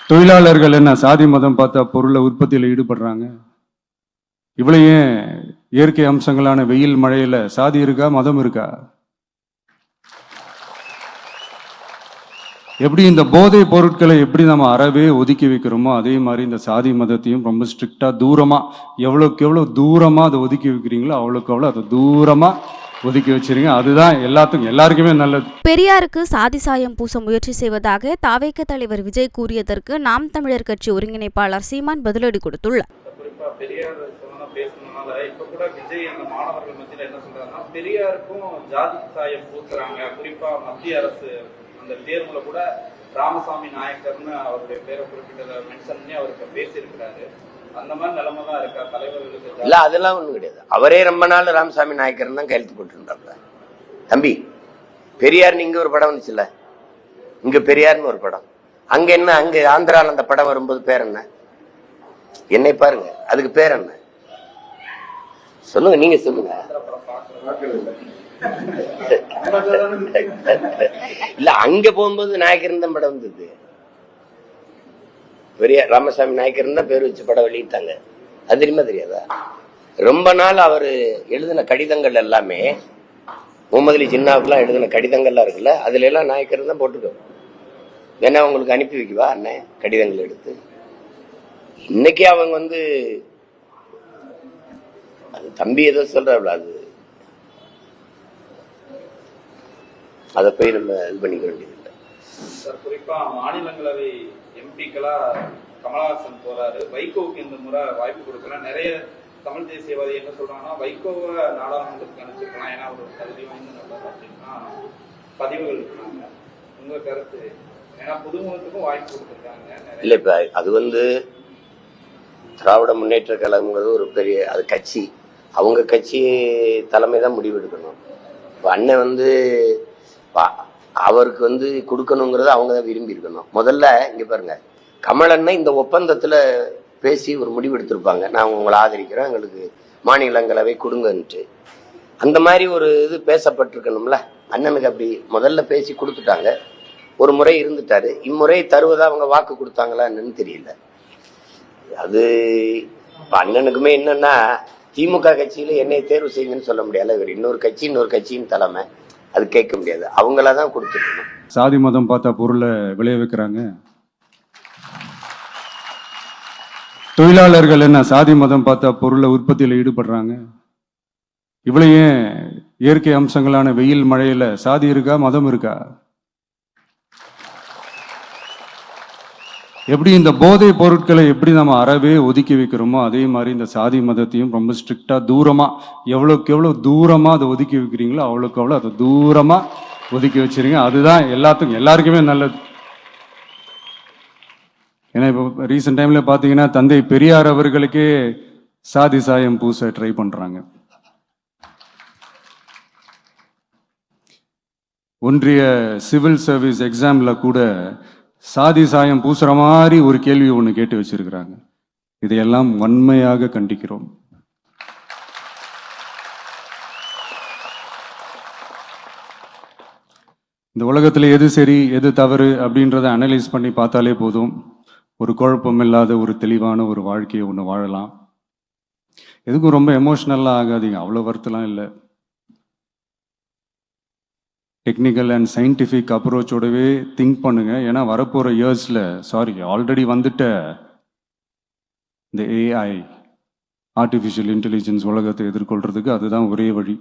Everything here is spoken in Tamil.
தொழிலாளர்கள் என்ன சாதி மதம் பார்த்தா பொருளை உற்பத்தியில் ஈடுபடுறாங்க? இவ்வளவு ஏன் இயற்கை அம்சங்களான வெயில் மழையில சாதி இருக்கா, மதம் இருக்கா? எப்படி இந்த போதை பொருட்களை எப்படி நம்ம அறவே ஒதுக்கி வைக்கிறோமோ அதே மாதிரி இந்த சாதி மதத்தையும் ரொம்ப ஸ்ட்ரிக்டா தூரமா, எவ்வளவுக்கு எவ்வளவு தூரமா அதை ஒதுக்கி வைக்கிறீங்களோ அவ்வளவுக்கு அவ்வளவு அதை தூரமா ஒதுக்கி வச்சிருங்க. அதுதான் எல்லாருக்குமே நல்லது. பெரியாருக்கு சாதி சாயம் பூச முயற்சி செய்வதாக தாவேக தலைவர் விஜய் கூறியதற்கு நாம் தமிழர் கட்சி ஒருங்கிணைப்பாளர் சீமான் பதிலடி கொடுத்துள்ளார். பெரியாருக்கும் ஜாதி சாயம் பூசுறாங்க, குறிப்பா மத்திய அரசு அந்த தேர்வுல கூட ராமசாமி நாயக்கர்னு அவருடைய பேரை குறிப்பிட்ட மென்ஷன் பண்ணி அவருக்கு பேசியிருக்கிறாரு. அந்த மாதிரி நிலைமை தான் இருக்கா தலைவர்களுக்கு? இல்ல, அதெல்லாம் ஒண்ணும் கிடையாது. அவரே ரொம்ப நாள் ராமசாமி நாயக்கர் தான் கையெழுத்து போட்டுருந்தாங்க. தம்பி, பெரியார் இங்க ஒரு படம் வந்துச்சுல்ல, இங்க பெரியார்னு ஒரு படம், அங்க என்ன, அங்க ஆந்திரால அந்த படம் வரும்போது பேர் என்ன? என்னை பாருங்க, அதுக்கு பேர் என்ன சொல்லுங்க, நீங்க சொல்லுங்க. இல்ல, அங்க போகும்போது நாயக்கர் தான் படம் வந்தது. பெரியார் ராமசாமி நாயக்கர் தான் பேர் வச்சு படம் வெளியிட்டாங்க. அது தெரியுமா தெரியாதா? ரொம்ப நாள் அவர் எழுதின கடிதங்கள் எல்லாமே, முகமது அலி ஜின்னாவுக்குலாம் எழுதின கடிதங்கள்லாம் இருக்குல்ல, அதுல எல்லாம் நாயக்கர் தான் போட்டுக்கோ. வேணா உங்களுக்கு அனுப்பி வைக்கவா அண்ணன் கடிதங்கள் எடுத்து? இன்னைக்கு அவங்க அது தம்பி ஏதோ சொல்றாப்ல, அதை போய் நம்ம இது பண்ணிக்க வேண்டியதில்லை. குறிப்பா மாநிலங்களவை எம்பிக்களா கமலஹாசன் போறாரு. வைகோவுக்கு இந்த முறை வாய்ப்பு கொடுக்கலாம். நிறைய தமிழ் தேசியவாதி என்ன சொல்றாங்கன்னா, வைகோவை நாடாளுமன்றத்துக்கு அனுப்பிச்சிருக்கலாம், ஏன்னா ஒரு தகுதி வாய்ந்த நபர் அப்படின்னா பதிவுகள் இருக்காங்க. உங்க கருத்து? ஏன்னா புதுமுகத்துக்கும் வாய்ப்பு கொடுத்துருக்காங்க. இல்ல, இப்ப அது திராவிட முன்னேற்ற கழகம்ங்கிறது ஒரு பெரிய அது கட்சி, அவங்க கட்சி தலைமை தான் முடிவு எடுக்கணும். இப்ப அண்ணன் அவருக்கு கொடுக்கணுங்கிறத அவங்க தான் விரும்பி இருக்கணும். முதல்ல இங்க பாருங்க, கமலண்ணன் இந்த ஒப்பந்தத்துல பேசி ஒரு முடிவு எடுத்திருப்பாங்க, நான் உங்களை ஆதரிக்கிறேன், எங்களுக்கு மாநிலங்களவை கொடுங்கன்ட்டு. அந்த மாதிரி ஒரு இது பேசப்பட்டிருக்கணும்ல. அண்ணனுக்கு அப்படி முதல்ல பேசி கொடுத்துட்டாங்க, ஒரு முறை இருந்துட்டாரு. இம்முறை தருவதா அவங்க வாக்கு கொடுத்தாங்களா என்னன்னு தெரியல. அது அண்ணனுக்குமே என்னன்னா, திமுக கட்சியில என்னை தேர்வு செய்யுங்கன்னு சொல்ல முடியாது. இவர் இன்னொரு கட்சியின் தலைமை, அது கேட்க முடியாது. அவங்களாதான் கொடுத்துருக்கணும். சாதி மதம் பார்த்தா பொருளை விளைய வைக்கிறாங்க. தொழிலாளர்கள் என்ன சாதி மதம் பார்த்தா பொருளை உற்பத்தியில் ஈடுபடுறாங்க? இவ்வளவு ஏன் இயற்கை அம்சங்களான வெயில் மழையில சாதி இருக்கா, மதம் இருக்கா? எப்படி இந்த போதை பொருட்களை எப்படி நம்ம அறவே ஒதுக்கி வைக்கிறோமோ அதே மாதிரி இந்த சாதி மதத்தையும் ரொம்ப ஸ்ட்ரிக்டா தூரமா, எவ்வளவுக்கு எவ்வளவு தூரமா அதை ஒதுக்கி வைக்கிறீங்களோ அவ்வளவுக்கு அவ்வளவு அதை தூரமா ஒதுக்கி வச்சிருங்க. அதுதான் எல்லாருக்குமே நல்லது. ஏன்னா இப்போ ரீசெண்ட் டைம்ல பாத்தீங்கன்னா, தந்தை பெரியார் அவர்களுக்கே சாதி சாயம் பூச ட்ரை பண்றாங்க. ஒன்றிய சிவில் சர்வீஸ் எக்ஸாம்ல கூட சாதி சாயம் பூசுற மாதிரி ஒரு கேள்வி ஒன்று கேட்டு வச்சிருக்கிறாங்க. இதையெல்லாம் வன்மையாக கண்டிக்கிறோம். இந்த உலகத்துல எது சரி எது தவறு அப்படின்றத அனலைஸ் பண்ணி பார்த்தாலே போதும், ஒரு குழப்பம் இல்லாத ஒரு தெளிவான ஒரு வாழ்க்கையை ஒன்று வாழலாம். எதுக்கும் ரொம்ப எமோஷனல்லாம் ஆகாதீங்க, அவ்வளோ வருத்தலாம் இல்லை. டெக்னிக்கல் அண்ட் சயின்டிஃபிக் அப்ரோச்சோடவே திங்க் பண்ணுங்க. ஏன்னா வரப்போகிற இயர்ஸில், ஆல்ரெடி வந்துட்ட இந்த ஏஐ ஆர்டிஃபிஷியல் இன்டெலிஜென்ஸ் உலகத்தை எதிர்கொள்றதுக்கு அதுதான் ஒரே வழி.